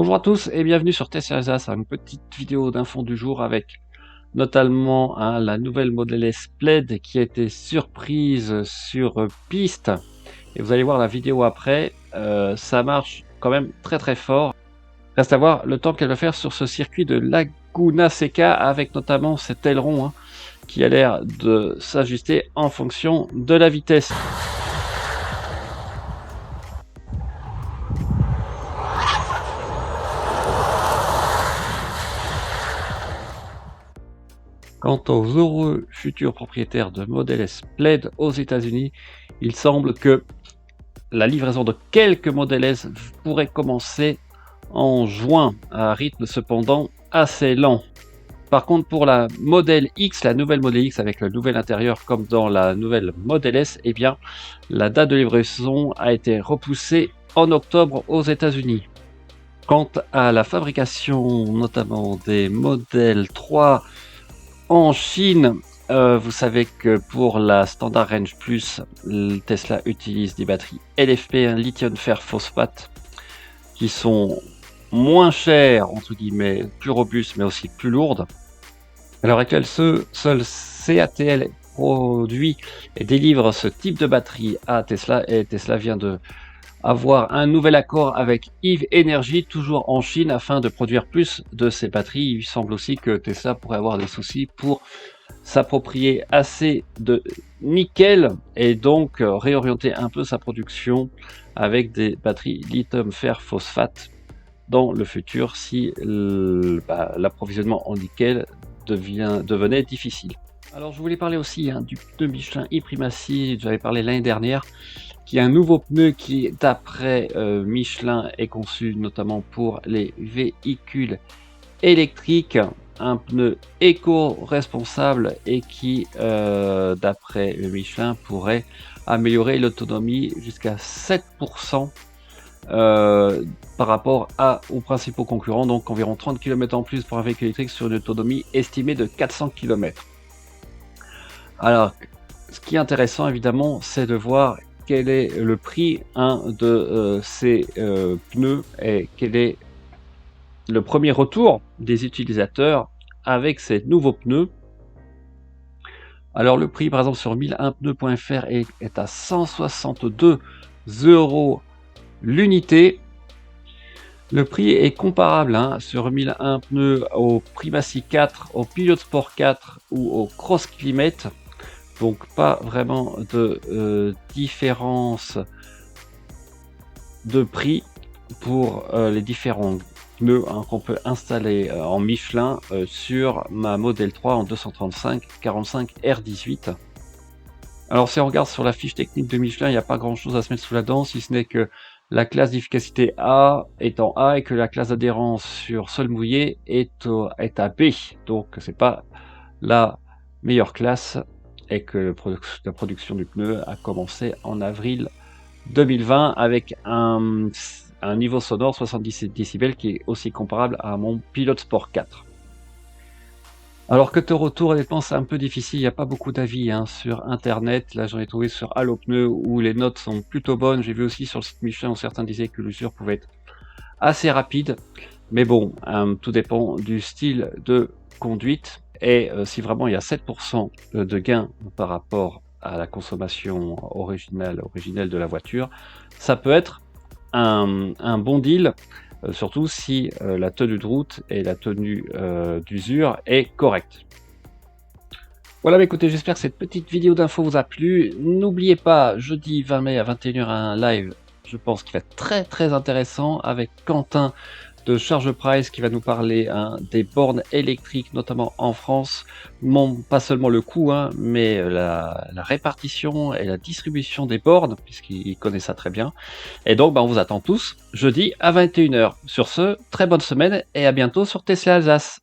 Bonjour à tous et bienvenue sur Tesla Alsace, une petite vidéo d'infos du jour avec notamment la nouvelle Model S Plaid qui a été surprise sur piste. Et vous allez voir la vidéo après, ça marche quand même très fort. Reste à voir le temps qu'elle va faire sur ce circuit de Laguna Seca avec notamment cet aileron qui a l'air de s'ajuster en fonction de la vitesse. Quant aux heureux futurs propriétaires de Model S Plaid aux États-Unis, il semble que la livraison de quelques Model S pourrait commencer en juin, à un rythme cependant assez lent. Par contre, pour la Model X, la nouvelle Model X avec le nouvel intérieur comme dans la nouvelle Model S, eh bien, la date de livraison a été repoussée en octobre aux États-Unis. Quant à la fabrication notamment des Model 3 en Chine, vous savez que pour la Standard Range Plus, Tesla utilise des batteries LFP, lithium fer phosphate, qui sont moins chères, entre guillemets, plus robustes, mais aussi plus lourdes. À l'heure actuelle, seul CATL produit et délivre ce type de batterie à Tesla, et Tesla vient de avoir un nouvel accord avec Eve Energy, toujours en Chine, afin de produire plus de ces batteries. Il semble aussi que Tesla pourrait avoir des soucis pour s'approprier assez de nickel et donc réorienter un peu sa production avec des batteries lithium fer phosphate dans le futur si l'approvisionnement en nickel devenait difficile. Alors je voulais parler aussi du pneu Michelin e-Primacy, j'avais parlé l'année dernière, qui est un nouveau pneu qui, d'après Michelin, est conçu notamment pour les véhicules électriques, un pneu éco-responsable et qui, d'après Michelin, pourrait améliorer l'autonomie jusqu'à 7% par rapport aux principaux concurrents, donc environ 30 km en plus pour un véhicule électrique sur une autonomie estimée de 400 km. Alors, ce qui est intéressant évidemment, c'est de voir quel est le prix de ces pneus et quel est le premier retour des utilisateurs avec ces nouveaux pneus. Alors le prix par exemple sur 1001pneus.fr est à 162 € l'unité. Le prix est comparable sur 1001 pneus au Primacy 4, au Pilot Sport 4 ou au Cross Climate. Donc pas vraiment de différence de prix pour les différents pneus qu'on peut installer en Michelin sur ma Model 3 en 235/45 R18. Alors si on regarde sur la fiche technique de Michelin, il n'y a pas grand chose à se mettre sous la dent, si ce n'est que la classe d'efficacité A est en A et que la classe d'adhérence sur sol mouillé est à B. Donc c'est pas la meilleure classe et que la production du pneu a commencé en avril 2020 avec un niveau sonore 77 décibels qui est aussi comparable à mon Pilot Sport 4. Alors que de retour, honnêtement, c'est un peu difficile, il n'y a pas beaucoup d'avis sur internet. Là, j'en ai trouvé sur Allo Pneu où les notes sont plutôt bonnes. J'ai vu aussi sur le site Michelin où certains disaient que l'usure pouvait être assez rapide. Mais bon, tout dépend du style de conduite. Et si vraiment il y a 7% de gain par rapport à la consommation originelle de la voiture, ça peut être un bon deal. Surtout si la tenue de route et la tenue d'usure est correcte. Voilà, écoutez, j'espère que cette petite vidéo d'info vous a plu. N'oubliez pas, jeudi 20 mai à 21 h, un live, je pense qu'il va être très intéressant avec Quentin de Charge Price qui va nous parler des bornes électriques, notamment en France. Pas seulement le coût, mais la répartition et la distribution des bornes, puisqu'il connaît ça très bien. Et donc, on vous attend tous jeudi à 21 h. Sur ce, très bonne semaine et à bientôt sur Tesla Alsace.